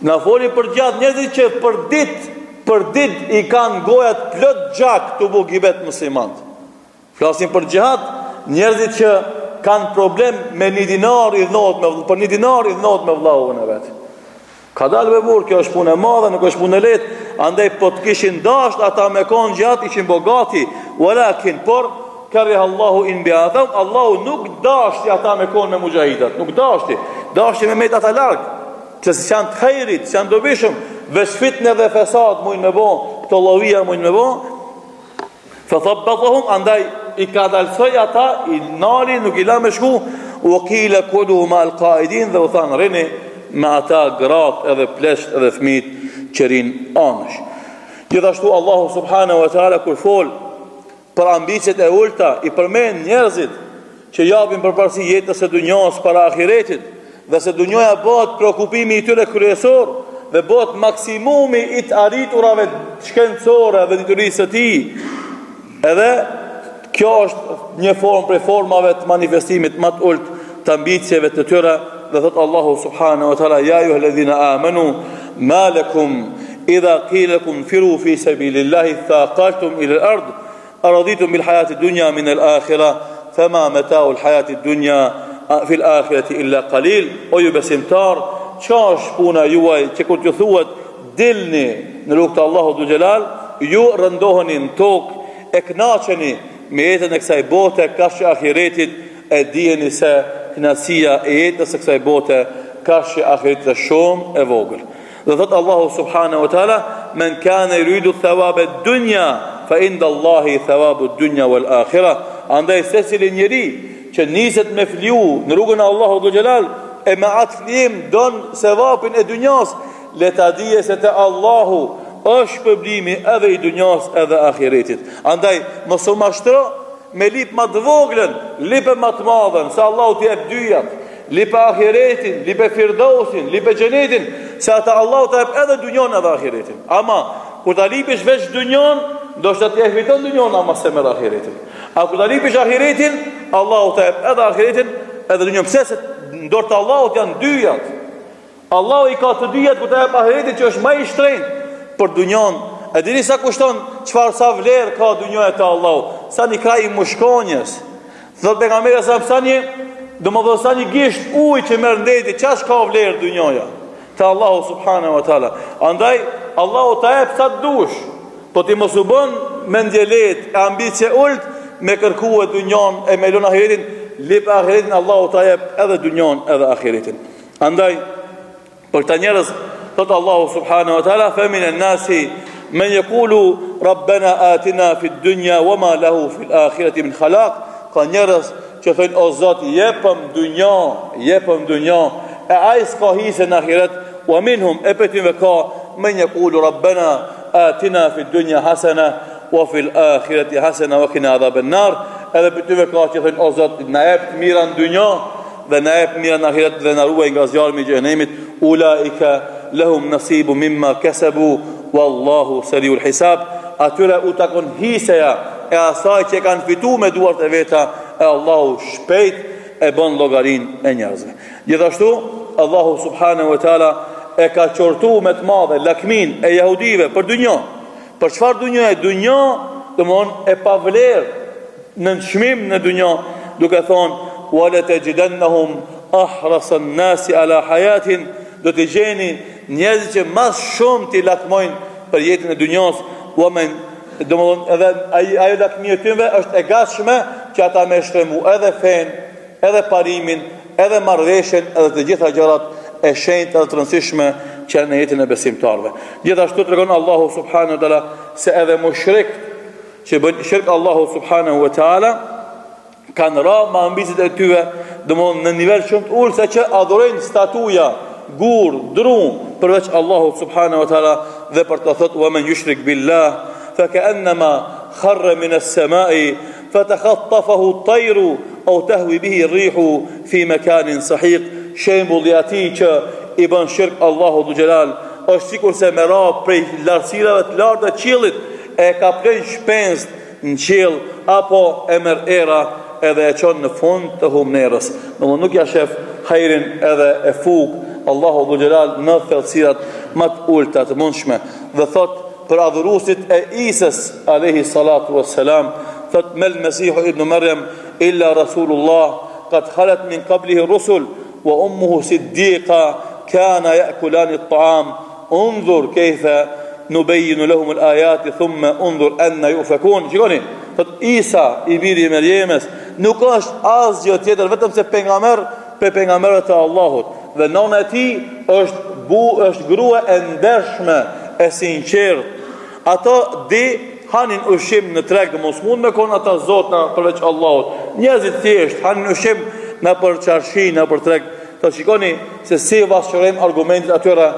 Na folin për gjihad njerëzit që për ditë i kanë gojat plot gjak të bu gibet muslimanët. Flasin për gjihad njerëzit që kanë problem me një dinar i dhënohet me për një dinar i dhënohet me vllahun e vet. Ka dalë me burë, kjo është punë e madhe, nuk është punë e lehtë, andaj po të kishin dasht ata me konë gjatë ishin bogati, walakin por kariha Allahu in bi'athahum, Allahu nuk dashti ata me konë me mujahidat, nuk dashti me met ata larg, që si janë të hajrit, që janë dobishëm, veç fitne dhe fesad mujnë me bo, këto llovia mujnë me bo, fathabbatahum, andaj i ka dalsoj ata, i nali, nuk i la me shku, u qila kudu ma al-qaidin, dhe u thanë rini me ata gratë edhe plesht edhe fmit që rinë anësh. Gjithashtu Allahu Subhanahu wa Ta'ala kur fol për ambicet e ulta, i përmen njerëzit që japin përparësi jetës së dunjos para ahiretit, dhe se dunjoja bëhet preokupimi i tyre kryesor dhe bëhet maksimumi i të arriturave shkencore dhe diturisë të tij. Edhe kjo është një formë prej formave të manifestimit më të ulët të ambicjeve të tyre. Dhe thot Allahu Subhanahu wa Ta'ala, ja ju alladhina amanu ma lakum idha qila lakum firu fi sabilillahi thaqaltum ila al-ard araditum bil hayati dunya min al-akhirah fama mata'u al-hayati dunya fi al-akhirati illa qalil. O ju besimtar, çka është puna juaj që kur t'ju thuhet dilni në rrugt të Allahut dhul xhelal, ju rëndoheni në tokë, e kënaqeni me jetën e kësaj bote, ka që ahiretit e dijeni se kënaqësia e jetës së kësaj bote ka që ahiretit është shumë e vogël. Dhe thot Allahu subhanahu wa taala, men kana yuridu thawaba ad-dunya fa inda Allahi thawabu ad-dunya wal akhirah. Andaj secili njeri që niset me fliu në rrugën e Allahut dhul xhelal e me atë flim don sevapin e dunjas, le ta dije se te Allahu është pëblimi edhe i dunjas edhe ahiretit. Andaj mos u mashtro me lip më të voglën, lipe më të madhen, se Allahu t'i jep dyjat, lipe ahiretin, lipe firdausin, lipe xhenetin, se ata Allahu t'a jep edhe dunjon edhe ahiretin. Ama kur ta lipish veç dunjon, ndoshta ti e fiton dunjon ama se me ahiretin. A kur ta lipish ahiretin, Allahu t'a jep edhe ahiretin edhe dunjon. Pse? Se në dorë të Allahut janë dyjat. Allahu i ka të dyjat kur t'a jep ahiretin që është më i shtrenjtë për dunjon. E dini sa kushton, çfarë sa vlerë ka dunjoja te Allahu? Sa një kraj i mushkonjës. Thot pejgamberi sa një, domethënë sa një gisht ujë që merr ndeti, çfarë ka vlerë dunjoja te Allahu subhanahu wa taala. Andaj Allahu ta jep sa dush, po ti mos u bën mendjelet, ambicie ult me kërkuar dunjon e me lën ahiretin, lip ahiretin Allahu ta jep edhe dunjon edhe ahiretin. Andaj për ta njerëz thot Allahu subhanahu wa taala, fa min an-nasi men yaqulu rabbana atina fid dunya wama lahu fil akhirati min khalaq. Ka njerëz që thojnë o Zot jepëm dunja, e ai s'ka hise në ahiret. Wa minhum e petyve ka men yaqulu rabbana atina fid dunya hasana wa fil akhirati hasana wa qina adhaban nar. Edhe petyve ka që thojnë o Zot na jep mira në dunja dhe na jep mira në ahiret dhe na ruaj nga zjarmi i xhenemit. Ulaika lahum nasibu mimma kasabu wallahu sariul hisab. Atyre u takon hiseja e asaj që kanë fitu me duart e veta, e Allahu shpejt e bën llogarin e njerëzve. Gjithashtu Allahu subhanahu wa taala e ka qortu me të madhe lakmin e jahudive për dunjë. Për çfarë dunjë? Dunjë, domthon e pavlerë në çmim në dunjë, duke thonë wala tajidannahum ahrasa an-nasi ala hayatin, do të gjeni njerëz që më shumë ti lakmojnë për jetën e dunjës, domthon edhe ajo lakmia e tyre është e gatshme që ata më shtremu edhe fen, edhe parimin, edhe marrëveshjen, edhe të gjitha gjërat e shenjta dhe të rëndësishme që në jetën e besimtarëve. Gjithashtu tregon Allahu subhanahu wa taala se edhe mushrik që bën shirk Allahu subhanahu wa taala kanë rënë me ambicet e tyre, domthon në nivel shumë të ulët që adhurojnë statuja, gur, dru përveç Allahu subhanahu wa taala, dhe për të thotë wa man yushrik billah fa ka'annama kharra min as-sama'i fatakhattafahu at-tayru aw tahwi bihi ar-rihu fi makanin sahiq. Shembulli i atij që i bën shirk Allahu dhul xhelal është sikur se me ra prej lartësirave të larta të qiellit e ka plën shpenzt në qiell, apo e merr era edhe e çon në fund të humnerës. Domthonë nuk ja shef hajrin edhe e fug Allahu dhul xhelal në thellësirat më të ulta të mundshme. Dhe thot për adhuruesit e Isës alayhi salatu wassalam, thot mel Mesihu ibn Maryam illa rasulullah qad khalat min qablihi rusul wa ummuhu siddiqa kana ya'kulani at-ta'am unzur kayfa nubayyinu lahum al-ayati thumma unzur anna yufakun. Shikoni, thot Isa i biri i Maryamës nuk është asgjë tjetër vetëm se pejgamber pe pejgamberët e Allahut, dhe nëna e tij është grua e ndershme, e sinqert. Ato di hanin ushqim në treg, dhe mos mund me kon ata zotna përveç Allahut. Njerëzit thjesht hanin ushqim në për çarshi, në për treg. Të shikoni se si vashërojnë argumentet atyre,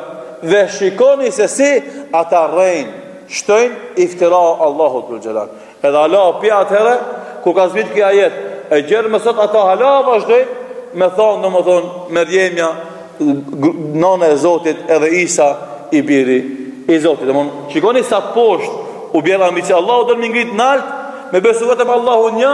dhe shikoni se si ata rrejnë, shtojnë iftira Allahut dhul xhelal. Edhe Allah pi atëherë ku ka zbrit kjo ajet, e gjerë më sot ata hala vazhdojnë me thonë, domethënë Meryemja, nëna e Zotit, edhe Isa i biri i Zotit. Domethënë shikoni sa poshtë u bjella mbi që Allahu do të ngrit nalt, me besu vetëm Allahu një,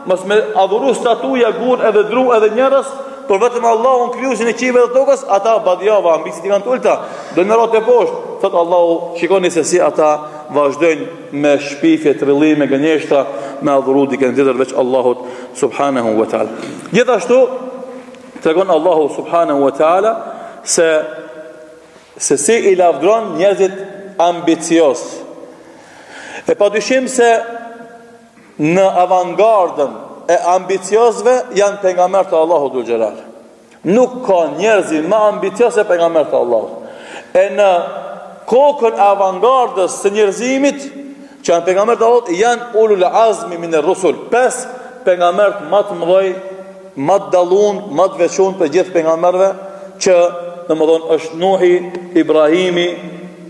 mos me adhuru statuja, gur edhe dru edhe njerëz, por vetëm Allahu krijuesin e qive dhe tokës, ata badjava, ambicit i kanë të ulta, do në rotë e poshtë. Thot Allahu, shikoni se si ata vazhdojnë me shpifje, trillime, gënjeshtra, me adhuru dikën tjetër veç Allahut subhanahu wa taala. Gjithashtu tregon Allahu subhanahu wa taala se se si i lavdron njerëzit ambicios. E padyshim se në avangardën e ambiciozve janë pejgamberët e Allahut dhul xhelal. Nuk ka njerëz më ambicios se pejgamberët e Allahut. E në kokën e avangardës së njerëzimit, që janë pejgamberët e Allahut, janë ulul azmi min ar-rusul. 5 pejgamberët më të mëdhej, më të dallun, më të veçuar për gjithë pejgamberëve, që domethënë është Nuhi, Ibrahimi,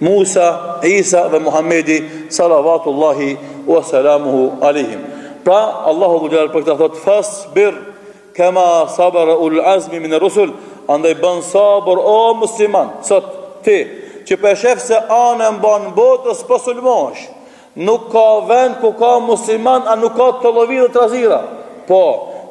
Musa, Isa dhe Muhamedi salawatullahi wa salamuhu alaihim. Pra Allahu dhul xhelal për këtë thot fasbir kama sabara ulul azmi min ar-rusul, andaj bën sabër o musliman, sot ti që për shef se anën ban botës po sulmosh. Nuk ka vend ku ka musliman, a nuk ka të llovi dhe trazira. Po,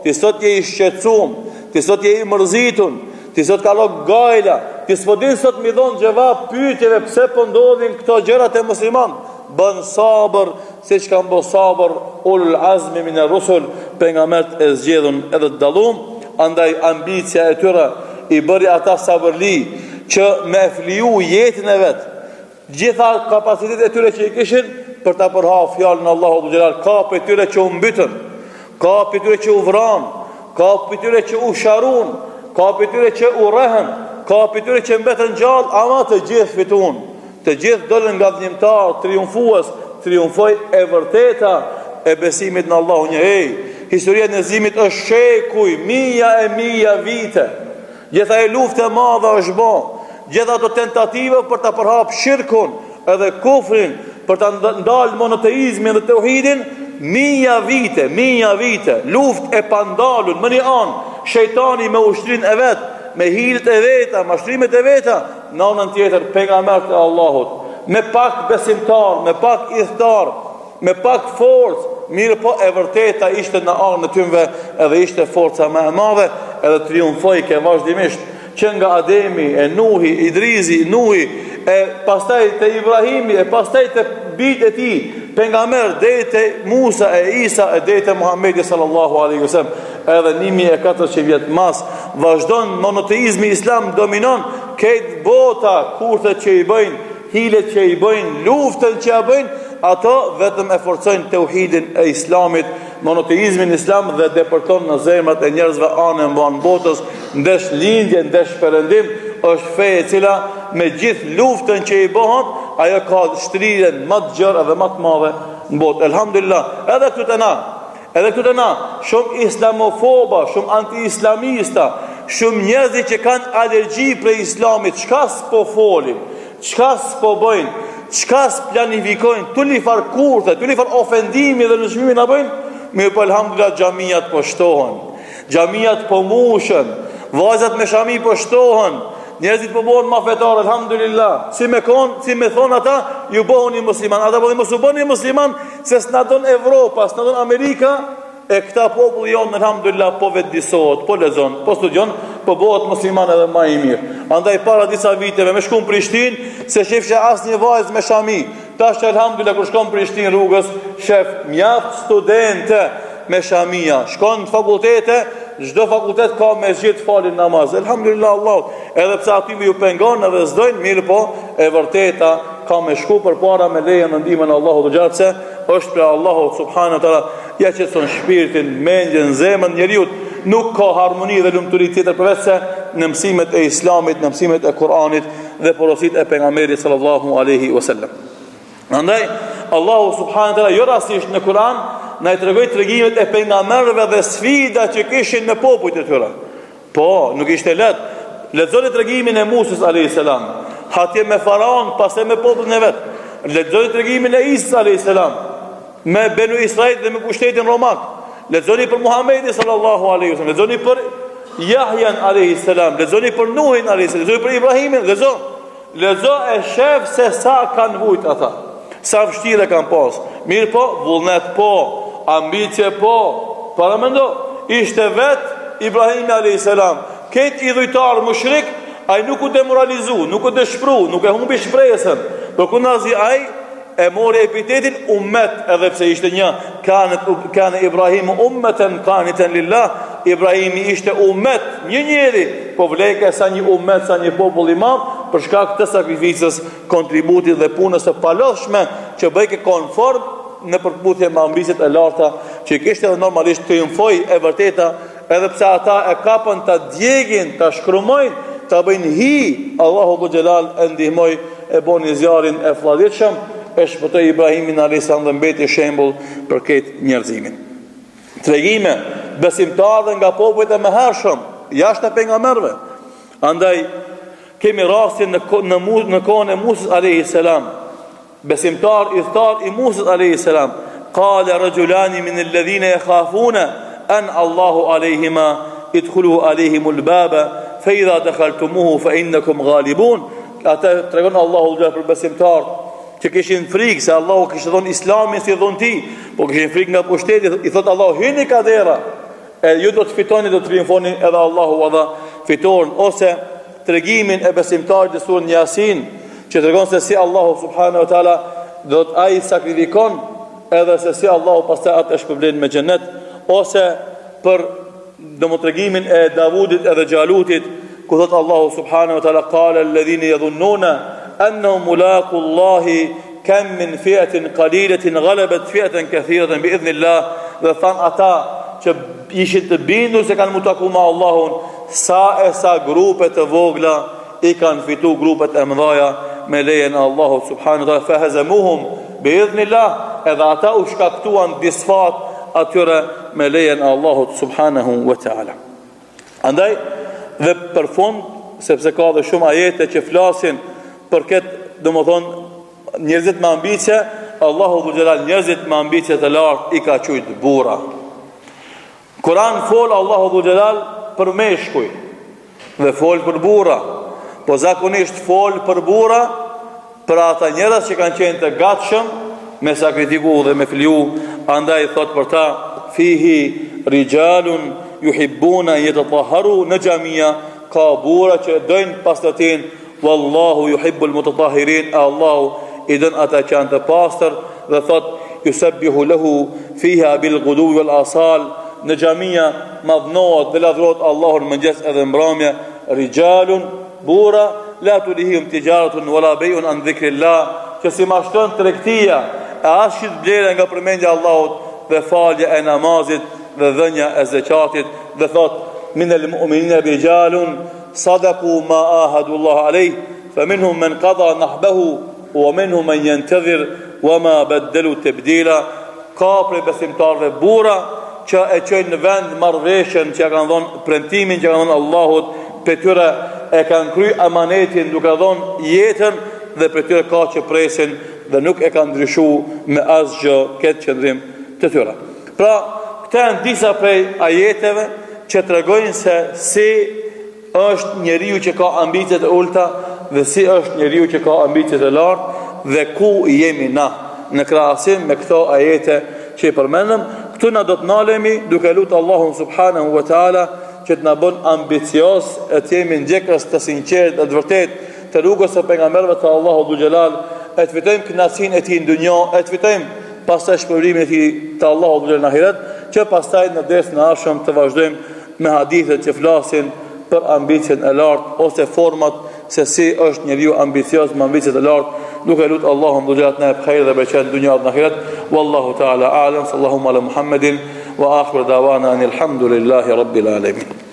ti sot je i shqetësuar, ti sot je i mërzitun, ti sot ka lok gajla, ti s'po din sot mi dhon gjevap pyetjeve pse po ndodhin këto gjërat e musliman. Bën sabër, siç kanë bën sabër ulul azmi min ar-rusul, pejgamberët e zgjedhën edhe të dallum, andaj ambicia e tyre i bëri ata sabërli që me fliju jetën e vet, gjitha kapacitetet e tyre që i kishin për ta përhap fjalën e Allahut dhul xhelal, ka për tyre që u mbytën, ka për tyre që u vran, ka për tyre që u sharun, ka për tyre që u rrehën, ka për tyre që mbetën gjallë, ama të gjithë fituan. Të gjithë dolën nga vënimtar, triumfues, triumfoi e vërteta e besimit në Allahun njëri. Historia e njerëzimit është shekuj, mija vite. Gjitha e luftë e madhe është bë, gjitha ato tentative për ta përhap shirkun edhe kufrin, për ta ndalë monoteizmin dhe tauhidin, mija vite, luftë e pandalun, më një anë, shejtani me ushtrin e vet, me hilet e veta, mashtrimet e veta, në anën tjetër pejgamberët e Allahut, me pak besimtar, me pak idhtar, me pak forcë, mirë po e vërteta ishte në anën e tyre edhe ishte forca më e madhe, edhe triumfoi ke vazhdimisht që nga Ademi, e Nuhi, Idrizi, Nuhi, e pastaj te Ibrahimi, e pastaj te bijtë e tij, pejgamber deri te Musa e Isa e deri te Muhamedi sallallahu alaihi wasallam, edhe 1400 vjet mas vazhdon monoteizmi islam dominon këtë bota, kurthet që i bëjnë, hilet që i bëjnë, luftën që i bëjnë, ato vetëm e forcojnë tauhidin e islamit, monoteizmin islam dhe depërton në zemrat e njerëzve anën mban botës, ndesh lindje, ndesh perëndim, është fe e cila me gjithë luftën që i bëhet, ajo ka shtrirjen më të gjerë dhe më të madhe në botë. Elhamdulillah, edhe këtu të na, shumë islamofoba, shumë anti-islamista, shumë njerëz që kanë alergji për islamit, çka s'po folin, çka s'po bëjnë, çka s'planifikojnë, tuli far kurthe, tuli far ofendimi dhe nënshmimi na bëjnë, mirë po elhamdulillah xhamiat po shtohen, xhamiat po mushen, vajzat me shami po shtohen, njerëzit po bëhen mafetar, elhamdulillah. Si me thon ata, ju bëhuni musliman. Ata po mos u bëni musliman se s'na don Evropa, s'na don Amerika, e këta popull jonë elhamdulillah po vetëdijsohet, po lexon, po studion, po bëhet musliman edhe më i mirë. Andaj para disa viteve me shkuën në Prishtinë, se shefsha asnjë vajzë me shami. Tash elhamdulillah kur shkon në Prishtinë rrugës, shef mjaft studentë me shamia. Shkon në fakultete, çdo fakultet ka mesxhit falin namaz. Elhamdulillah Allah. Edhe pse aty ju pengon edhe s'dojnë, mirë po e vërteta ka me shku përpara me lejen në ndihmën e Allahut dhe gjatëse është për Allahut subhanahu wa taala, ja që son shpirtin, mendjen, zemrën njeriu, nuk ka harmoni dhe lumturi tjetër përveç se në mësimet e Islamit, në mësimet e Kuranit dhe porositë e pejgamberit sallallahu alaihi wasallam. Andaj Allahu subhanahu wa taala jo rastisht në Kur'an na i tregoi tregimet e pejgamberëve dhe sfida që kishin me popujt e tyre. Po, nuk ishte lehtë. Lexoni tregimin e Musës alayhis salam, hatje me faraon, pastaj me popullin e vet. Lexoni tregimin e Isa alayhis salam me Benu Israil dhe me pushtetin romak. Lexoni për Muhamedit sallallahu alaihi wasallam, lexoni për Yahyan alayhis salam, lexoni për Nuhin alayhis salam, lexoni për Ibrahimin, lexo e shef se sa kanë vujt ata. Sa vështirë kanë pas. Mirë po, vullnet po, ambicie po. Para mendo, ishte vet Ibrahim alayhis salam, këtë idhujtar mushrik, ai nuk u demoralizu, nuk u dëshpëru, nuk e humbi shpresën. Por kunazi ai e mori epitetin ummet, edhe pse ishte një kanë Ibrahim ummeten qanitan lillah, Ibrahimi ishte ummet, një njeri, po vleke sa një ummet, sa një popull i madh, për shkak të sakrificës, kontributit dhe punës së palodhshme që bëjke konform në përputhje me ambicet e larta që kishte dhe normalisht triumfoi e vërteta, edhe pse ata e kapën ta djegin, ta shkrumojnë, ta bëjnë hi, Allahu xhelal e ndihmoi, e boni zjarin e vëlladitshëm, e shpëtoi Ibrahimin alayhis salam dhe mbeti shembull për këtë njerëzimin. Tregime besimtarë nga popujt e mëhershëm, jashtë pejgamberëve. Andaj kemi rastin në kohën e Musës alayhis salam, besimtar i thtar i Musës alayhis salam, qala rajulani min alladhina yakhafuna an Allahu alayhima idkhulu alayhimul baba fa idha dakhaltumuhu fa innakum ghalibun. Ata tregon Allahu për besimtar që kishin frikë se Allahu kishte dhënë Islamin si dhunti, po kishin frikë nga pushteti, i thot Allahu hyni kadera, e ju do të fitoni, do të triumfoni, edhe Allahu dha fitoren. Ose tregimin e besimtarit në surën Yasin, që tregon se si Allahu subhanahu wa taala do të ai sakrifikon, edhe se si Allahu pastaj atë e shpërblen me xhenet. Ose për tregimin e Davudit edhe Xhalutit, ku thot Allahu subhanahu wa taala qala alladhina yadhunnuna annahum mulaqu Allahi kam min fi'atin qalilatin ghalabat fi'atan kathiratan bi'idhnillah, dhe than ata që ishin të bindur se kanë mutaku me Allahun, sa grupe të vogla i kanë fitu grupet e mëdhaja me lejen e Allahut subhanahu wa taala, fahazamuhum bi'idhnillah, edhe ata u shkaktuan disfat atyre me lejen e Allahut subhanahu wa taala. Andaj dhe për fund, sepse ka dhe shumë ajete që flasin për këtë, domethënë njerëzit me ambicie, Allahu xhelal njerëzit me ambicie të lartë i ka thujt burra. Kur'an fol Allahu xhelal për meshkuj dhe fol për burra, po zakonisht fol për burra për ata njerëz që kanë qenë të gatshëm me sakrifiku dhe me fliu. Andaj thot për ta, fihi rijalun yuhibbuna yatatahharu, në xhamia ka burra që dojnë pastërtin, wallahu yuhibbul mutatahhirin, Allahu i don ata që janë të pastër, dhe thot yusabbihu lahu fiha bil ghuduwi wal asal, në xhamia madhnohet dhe lavdrohet Allahun mëngjes edhe mbrëmje. Rijalun, burra, la tulihim tijaratun wala bay'un an dhikrillah, që si mashton tregtia e ashit blera nga përmendja e Allahut dhe falja e namazit dhe dhënia e zakatit. Dhe thot minal mu'minina rijalun sadaqu ma ahadu Allah alayh faminhum man qada nahbahu wa minhum man yantazir wa ma badalu tabdila. Ka prej besimtarëve burra që e çojnë në vend marrveshjen që kanë dhënë, premtimin që kanë dhënë Allahut, për tyre e kanë kry amanetin duke dhënë jetën, dhe për tyre ka që presin dhe nuk e kanë ndryshu me asgjë këtë qëndrim të tyre. Pra, këta janë disa prej ajeteve që tregojnë se si është njeriu që ka ambicet e ulta dhe si është njeriu që ka ambicet e lartë dhe ku jemi na në krahasim me këto ajete që i përmendëm. Këtu na do të nalemi duke lutur Allahun subhanahu wa taala që të na bën ambicioz, e të jemi ndjekës të sinqert e të vërtet të rrugës së pejgamberëve të Allahut xhelal, e të fitojmë kënaqësinë e tij në dunjë, e të fitojmë pastaj shpërimin e tij te Allahu xhelal në ahiret, që pastaj në dersën e ardhshëm të vazhdojmë me hadithet që flasin për ambicien e lartë ose format se si është njeriu ambicioz me ambicet e lartë, duke lutur Allahun xhelal të na jap khejr dhe beqet në dunjë dhe në ahiret. Wallahu ta'ala a'lam. Sallallahu ala Muhammedin wa akhiru dawana anil hamdulillahi rabbil alamin.